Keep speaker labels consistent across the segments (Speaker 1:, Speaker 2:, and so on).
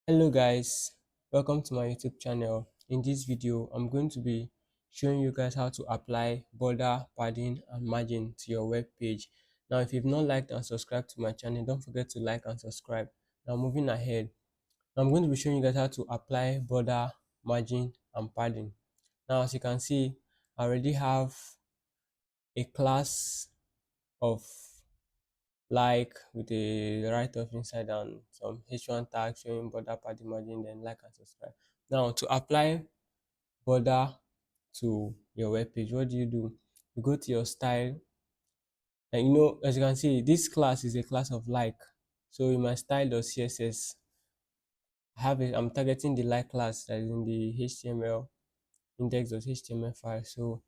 Speaker 1: Hello guys, welcome to my YouTube channel. In this video, I'm going to be showing you guys how to apply border, padding and margin to your web page. Now, if you've not liked and subscribed to my channel, don't forget to like and subscribe. Now, moving ahead, I'm going to be showing you guys how to apply border, margin and padding. Now, as you can see, I already have a class of like with a write-off inside and some h1 tag showing border, padding, margin, then like and subscribe. Now to apply border to your web page, what do? You go to your style, and as you can see, this class is a class of like. So in my style.css, I'm targeting the like class that is in the HTML index.html file. So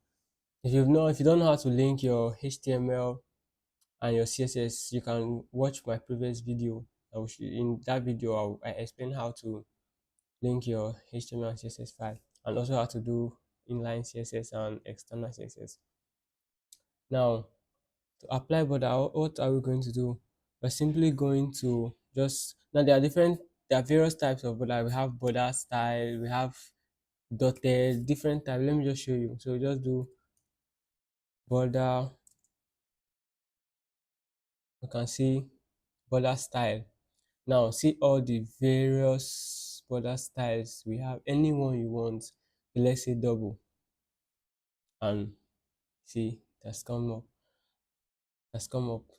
Speaker 1: if you don't know how to link your HTML and your CSS, you can watch my previous video. In that video, I explain how to link your HTML and CSS file, and also how to do inline CSS and external CSS. Now, to apply border, what are we going to do? We're simply going to just now there are various types of border. We have border style, we have dotted, different types. Let me just show you. So just do border. You can see border style. Now see all the various border styles we have. Any one you want, let's say double, and see that's come up.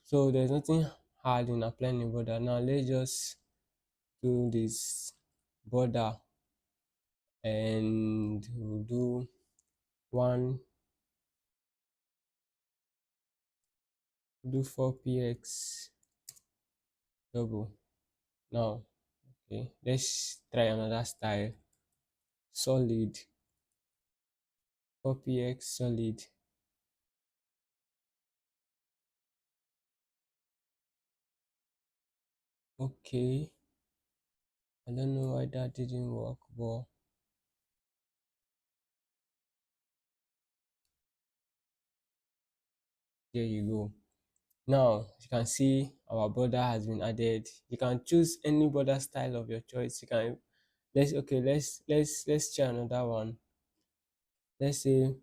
Speaker 1: So there's nothing hard in applying a border. Now let's just do this border, and we'll do one, do 4px double. Now okay, let's try another style, solid, 4px solid. Okay, I don't know why that didn't work, but there you go. Now you can see our border has been added. You can choose any border style of your choice. You can let's try another one. Let's say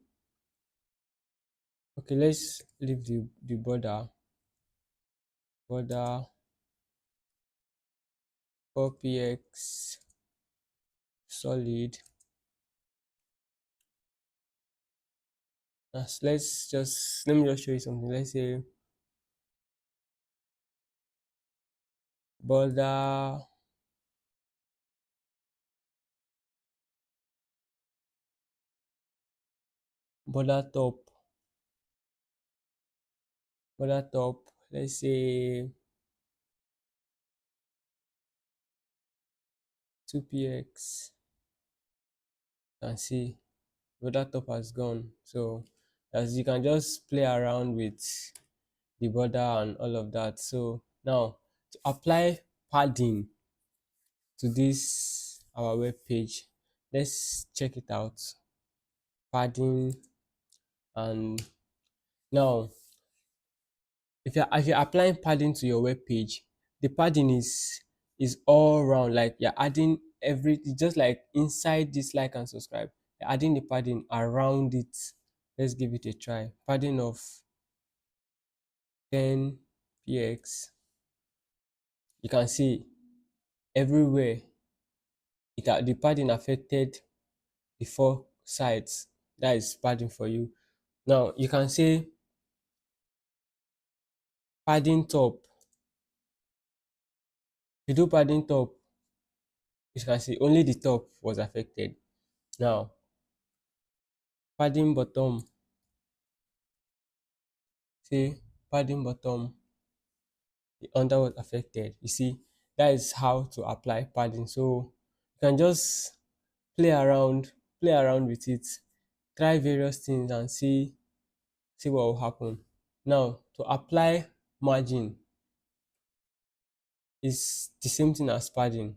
Speaker 1: okay, let's leave the border 4px solid. Let me just show you something. Let's say border border top let's say 2px. And see border top has gone. So as you can just play around with the border and all of that. So now to apply padding to this our web page, let's check it out. Padding. And now if you're applying padding to your web page, the padding is all around. Like you're adding just like inside this like and subscribe, you're adding the padding around it. Let's give it a try. Padding of 10px. You can see everywhere the padding affected the four sides. That is padding for you. Now you can say padding top. If you do padding top, you can see only the top was affected. Now padding bottom, see padding bottom, the under was affected. You see, that is how to apply padding. So you can just play around with it, try various things and see what will happen. Now to apply margin is the same thing as padding.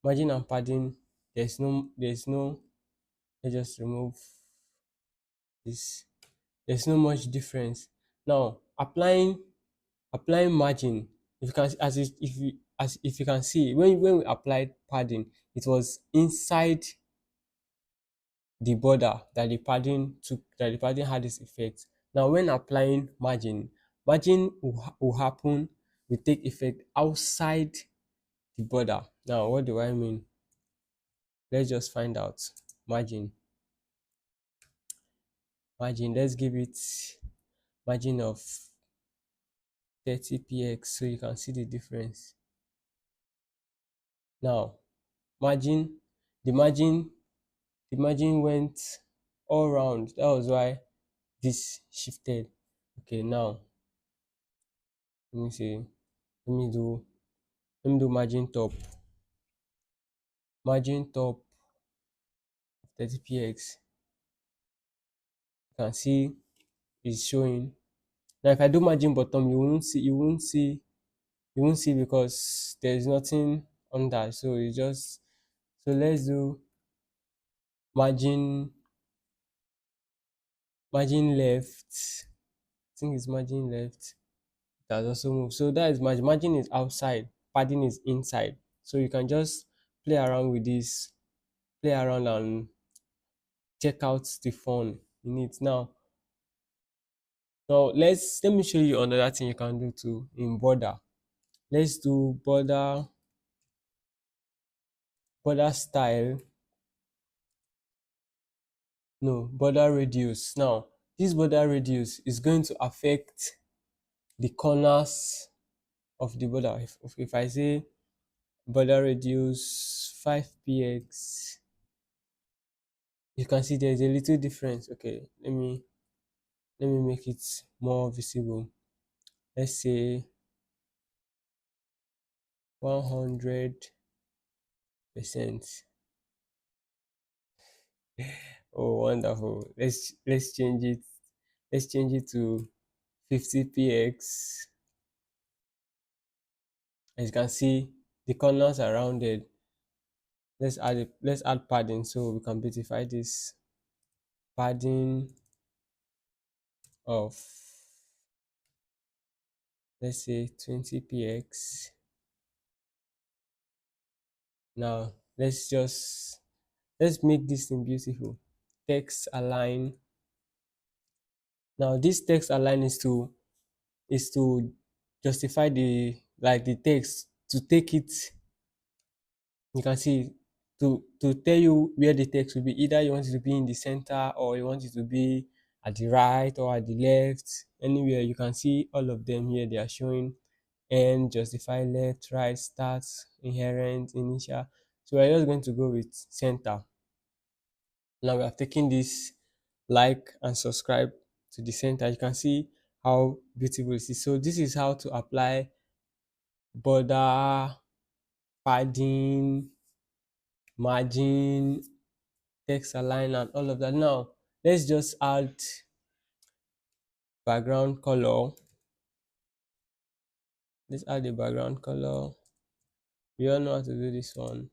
Speaker 1: Margin and padding, there's no let's just remove this. There's no much difference. Now applying margin, if you can, as if you as if you can see, when we applied padding, it was inside the border that the padding took, that the padding had this effect. Now when applying margin, margin will happen, will take effect outside the border. Now what do I mean? Let's just find out. Margin, margin, let's give it margin of 30 px so you can see the difference. Now margin, the margin, the margin went all round. That was why this shifted. Okay, now let me see. Let me do margin top. Margin top 30 px. You can see it's showing. Now if I do margin bottom, you won't see because there's nothing under. So you just, so let's do margin, margin left. I think it's margin left. That also moved. So that is margin. Margin is outside, padding is inside. So you can just play around with this, play around and check out the fun in it. Now let me show you another thing you can do too in border. Let's do border style. No, border radius. Now this border radius is going to affect the corners of the border. If I say border radius 5 px, you can see there's a little difference. Okay, let me make it more visible. Let's say 100%. Oh, wonderful. Let's change it. Let's change it to 50 px. As you can see, the corners are rounded. Let's add padding so we can beautify this. Padding of, let's say 20 px. Now let's make this thing beautiful. Text align. Now this text align is to justify the, like, the text, to take it, you can see, to tell you where the text will be. Either you want it to be in the center or you want it to be at the right or at the left, anywhere. You can see all of them here. They are showing end, justify, left, right, start, inherent, initial. So we're just going to go with center. Now we have taken this like and subscribe to the center. You can see how beautiful it is. So this is how to apply border, padding, margin, text align and all of that. Now let's just add background color. Let's add the background color. We all know how to do this one.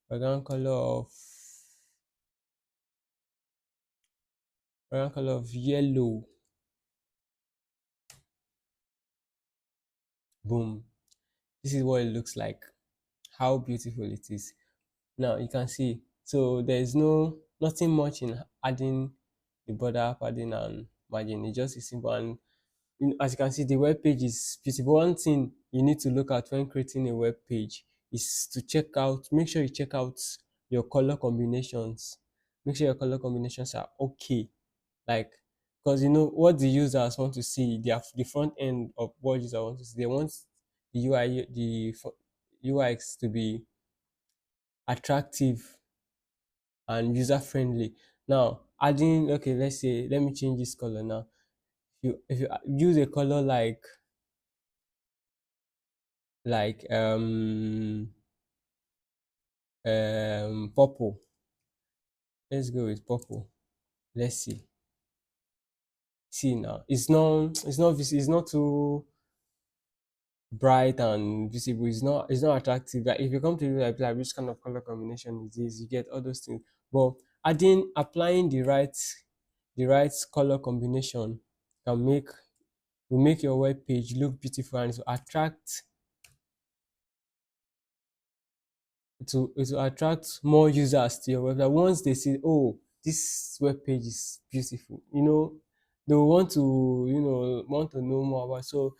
Speaker 1: Background color of yellow. Boom. This is what it looks like. How beautiful it is. Now you can see, so there is nothing much in adding the border, padding and margin. It just is simple. And as you can see, the web page is beautiful. One thing you need to look at when creating a web page is to make sure you check out your color combinations. Make sure your color combinations are okay. Like, because you know what the users want to see, the front end of what users want to see. They want the UI, UX to be attractive and user friendly. Now adding, okay, let's say, let me change this color now. If you use a color like purple, let's go with purple. Let's see now, it's not too bright and visible. It's not attractive. Like if you come to do like which kind of color combination is this, you get all those things. But applying the right color combination can make your web page look beautiful and to attract it will attract more users to your website. Once they see, oh, this web page is beautiful, they will want to know more about. So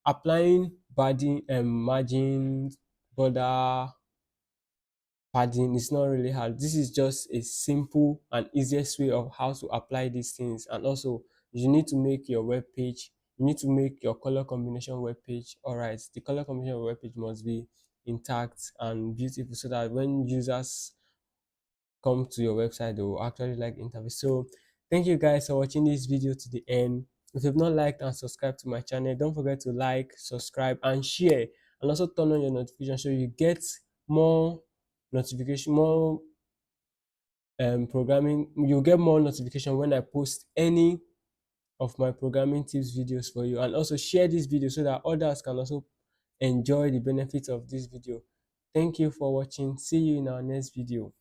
Speaker 1: applying padding and margin, border, padding is not really hard. This is just a simple and easiest way of how to apply these things. And also, you need to make your web page, you need to make your color combination web page. All right, the color combination of web page must be intact and beautiful so that when users come to your website, they will actually like the interface. So thank you guys for watching this video to the end. If you've not liked and subscribed to my channel, don't forget to like, subscribe, and share, and also turn on your notification so you get more notification, more programming. You'll get more notification when I post any of my programming tips videos for you. And also share this video so that others can also enjoy the benefits of this video. Thank you for watching. See you in our next video.